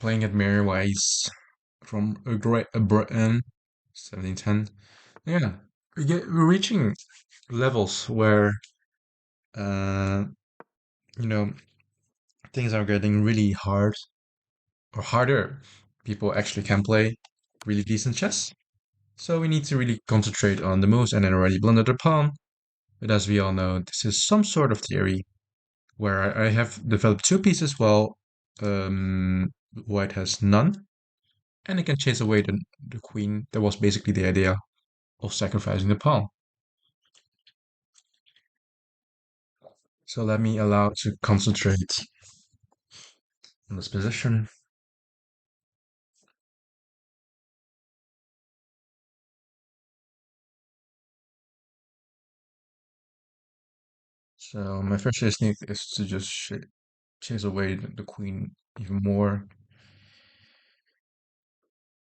playing at Mirrorwise from a great Britain, 1710. Yeah, we're reaching levels where uh, you know things are getting really hard or harder. People actually can play really decent chess. So we need to really concentrate on the moves and then already blundered the pawn. But as we all know, this is some sort of theory where I have developed two pieces while white has none, and it can chase away the queen. That was basically the idea of sacrificing the pawn. So let me allow to concentrate on this position. So my first instinct is to just chase away the queen even more.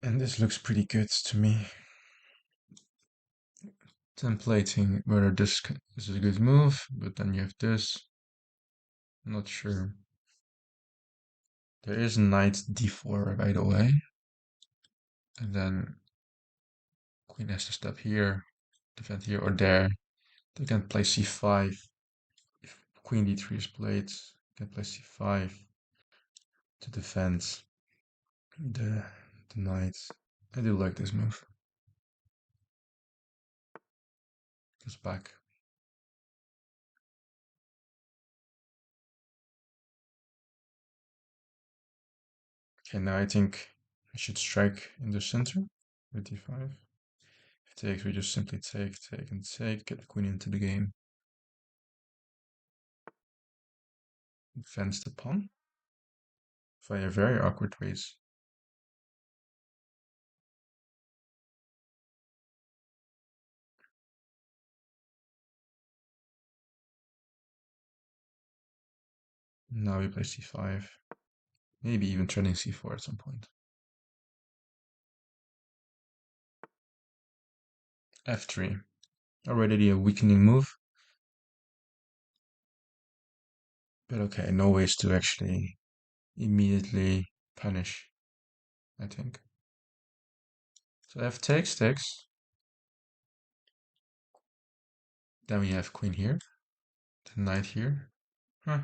And this looks pretty good to me. Templating whether this is a good move, but then you have this. I'm not sure. There is knight d4 by the way. And then queen has to step here, defend here or there. They can play c5. If queen d3 is played, they can play c5 to defend the, the knight. I do like this move. Goes back. Okay, now I think I should strike in the center with d5. If it takes, we just simply take, and take, get the queen into the game. Defends the pawn via very awkward ways. Now we play c5. Maybe even threatening c4 at some point. f3. Already a weakening move. But okay, no ways to actually immediately punish, I think. So f takes. Then we have queen here. The knight here. Huh.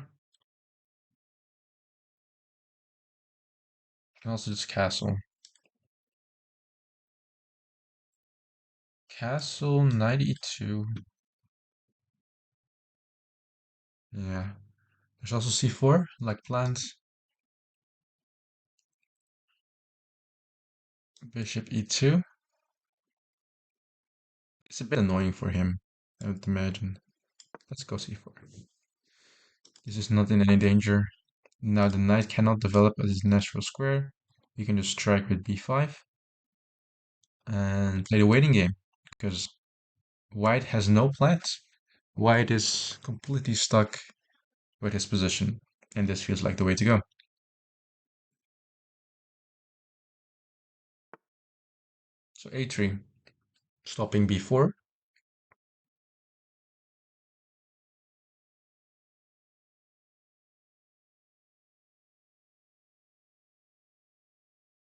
And also just castle. Castle, knight e2. Yeah. There's also c4, like planned. Bishop e2. It's a bit annoying for him, I would imagine. Let's go c4. This is not in any danger. Now the knight cannot develop as his natural square. You can just strike with b5 and play the waiting game because white has no plans. White is completely stuck with his position, and this feels like the way to go. So a3, stopping b4.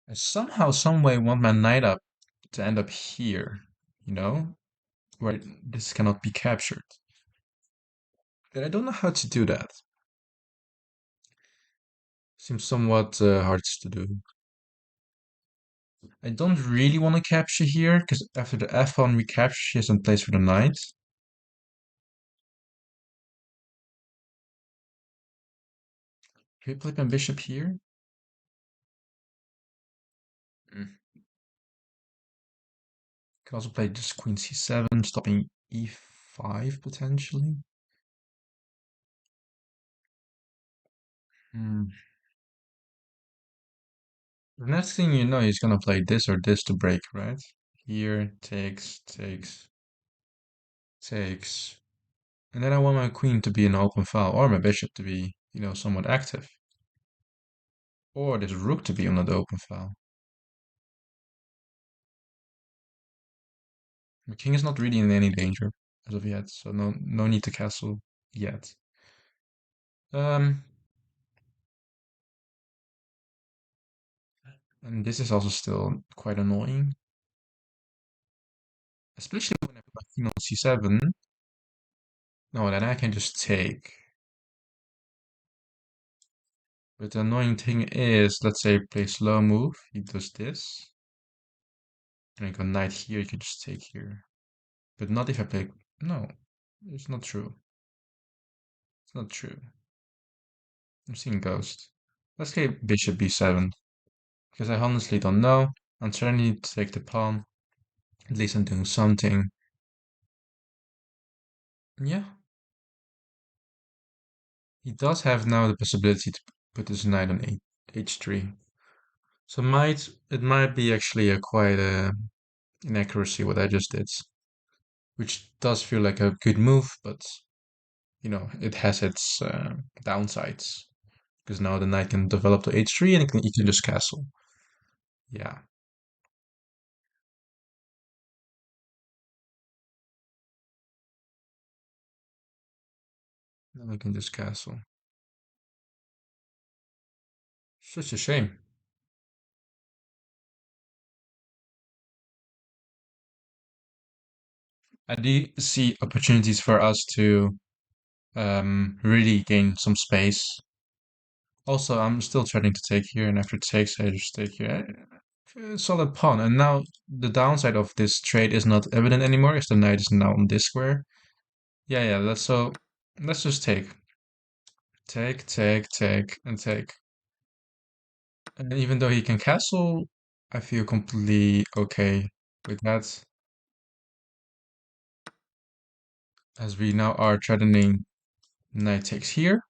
I somehow, someway want my knight up to end up here, where this cannot be captured. But I don't know how to do that. Seems somewhat hard to do. I don't really want to capture here, because after the f1 recapture, she has in place for the knight. Can we play my bishop here? Mm. Can also play just queen c7, stopping e5 potentially. Hmm. The next thing you know, he's gonna play this or this to break, right? Here, takes. And then I want my queen to be an open file, or my bishop to be, somewhat active. Or this rook to be on the open file. The king is not really in any danger as of yet, so no need to castle yet. Um, And this is also still quite annoying, especially when I put my queen on c7. No, then I can just take. But the annoying thing is, let's say play slow move, he does this. And I go knight here, you can just take here. But not if I play... No, it's not true. It's not true. I'm seeing ghost. Let's play bishop b7. Because I honestly don't know. I'm trying to take the pawn. At least I'm doing something. Yeah. He does have now the possibility to put his knight on h3. So it might be actually a quite inaccuracy what I just did. Which does feel like a good move, but it has its downsides. Because now the knight can develop to h3 and he can just castle. Yeah. Now we can just castle. Such a shame. I do see opportunities for us to really gain some space. Also, I'm still trying to take here, and after it takes, I just take here. Solid pawn. And now the downside of this trade is not evident anymore, as the knight is now on this square. Yeah, let's just take. Take, and take. And even though he can castle, I feel completely okay with that. As we now are threatening knight takes here,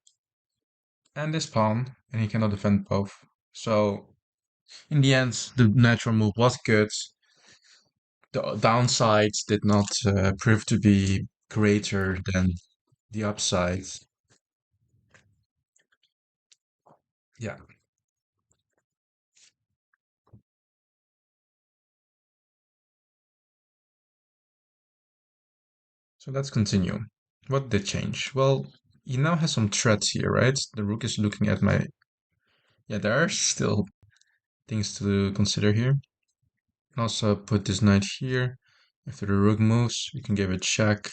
and this pawn, and he cannot defend both. So in the end, the natural move was good. The downsides did not prove to be greater than the upsides. Yeah. So let's continue. What did change? Well, he now has some threats here, right? The rook is looking at my... Yeah, there are still things to consider here. Also put this knight here. After the rook moves, we can give it check.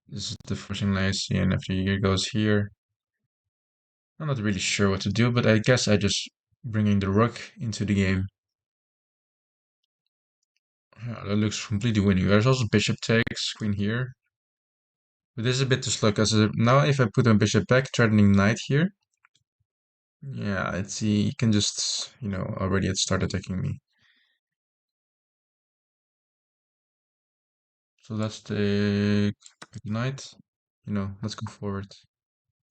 This is the forcing lacy, and after he goes here. I'm not really sure what to do, but I guess I just bringing the rook into the game. Yeah, that looks completely winning. There's also bishop takes, queen here. But this is a bit too slow, because now if I put my bishop back, threatening knight here. Yeah, he can just, already start attacking me. So let's take the knight. Let's go forward.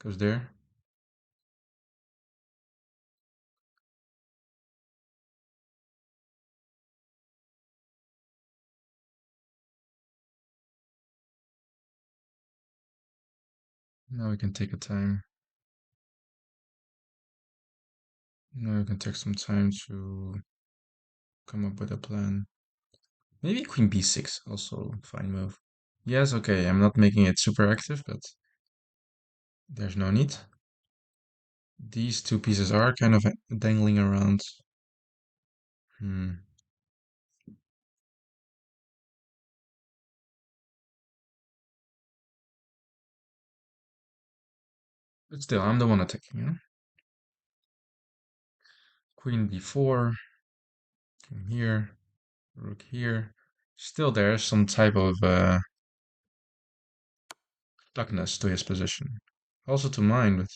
Goes there. Now we can take a time. Now we can take some time to come up with a plan. Maybe queen b6, also fine move. Yes, okay, I'm not making it super active, but there's no need. These two pieces are kind of dangling around. Hmm. But still, I'm the one attacking, Queen b4, king here, rook here. Still there's some type of stuckness to his position. Also to mine, but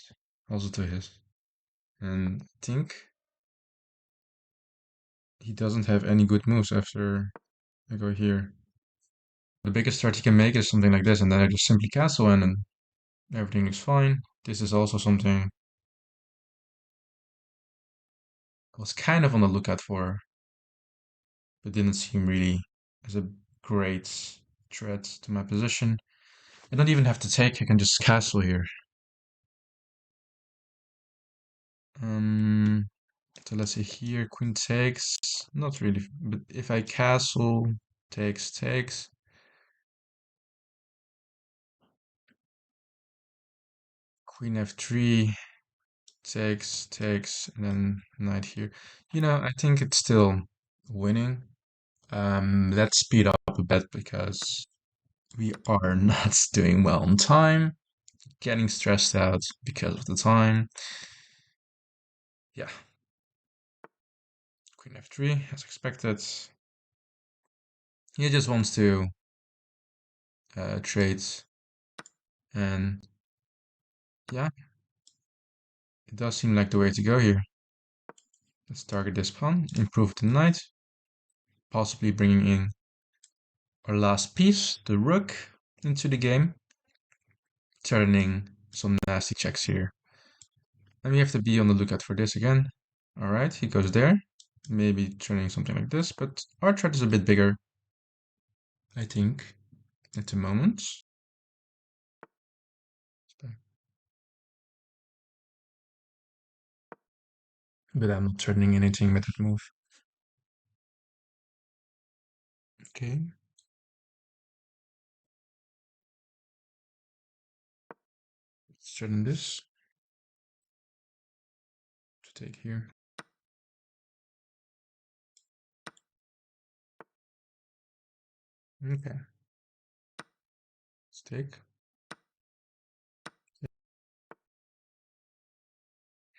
also to his. And I think he doesn't have any good moves after I go here. The biggest threat he can make is something like this, and then I just simply castle in and everything is fine. This is also something I was kind of on the lookout for, but didn't seem really as a great threat to my position. I don't even have to take, I can just castle here. Um, so let's say here, queen takes, not really, but if I castle, takes, queen f3, takes, and then knight here. I think it's still winning. Let's speed up a bit because we are not doing well on time. Getting stressed out because of the time. Yeah. Queen f3, as expected. He just wants to trade, and yeah, it does seem like the way to go here. Let's target this pawn, improve the knight, possibly bringing in our last piece, the rook, into the game, turning some nasty checks here. And we have to be on the lookout for this again. All right, he goes there, maybe turning something like this, but our threat is a bit bigger, I think, at the moment. But I'm not turning anything with that move. Okay. Let's turn this to take here. Okay. Let's take.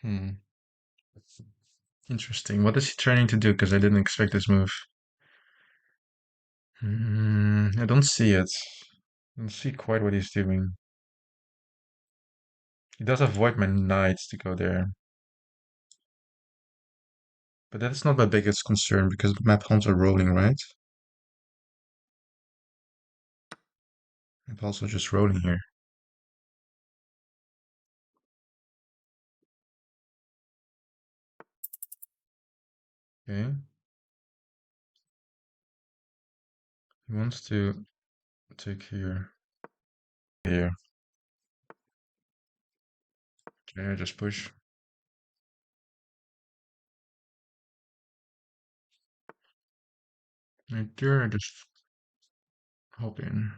Hmm. Interesting. What is he trying to do? Because I didn't expect this move. I don't see it. I don't see quite what he's doing. He does avoid my knights to go there. But that's not my biggest concern because my pawns are rolling, right? I'm also just rolling here. Okay. He wants to take here. Here. Okay, I just push. Right there, I just hop in.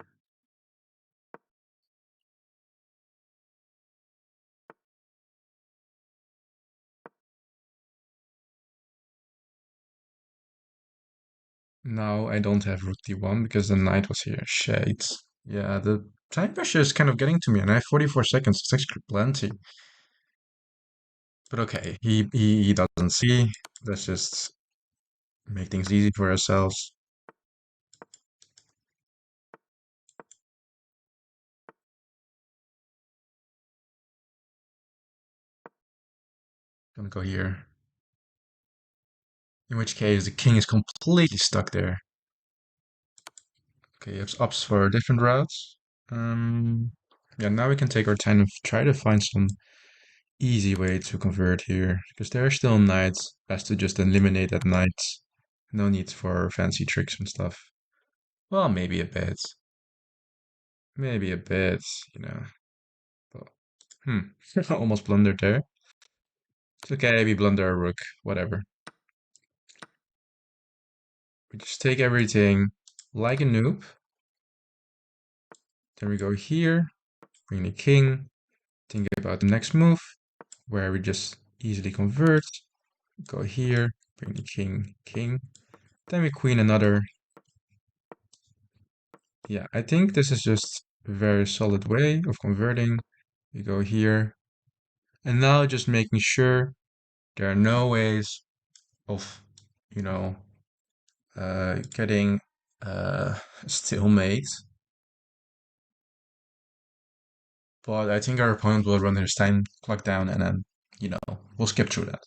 Now I don't have rook d1 because the knight was here. Shades. Yeah, the time pressure is kind of getting to me, and I have 44 seconds. It's actually plenty. But okay, he doesn't see. Let's just make things easy for ourselves. Gonna go here. In which case the king is completely stuck there. Okay, it's opts for different routes. Yeah, now we can take our time and try to find some easy way to convert here. Because there are still knights, best to just eliminate that knight. No need for fancy tricks and stuff. Well, maybe a bit. Maybe a bit, you know. But, almost blundered there. It's okay, we blunder a rook, whatever. We just take everything like a noob. Then we go here, bring the king, think about the next move, where we just easily convert. Go here, bring the king, king. Then we queen another. Yeah, I think this is just a very solid way of converting. We go here. And now just making sure there are no ways of, you know, getting stalemate. But I think our opponent will run his time clock down and then, we'll skip through that.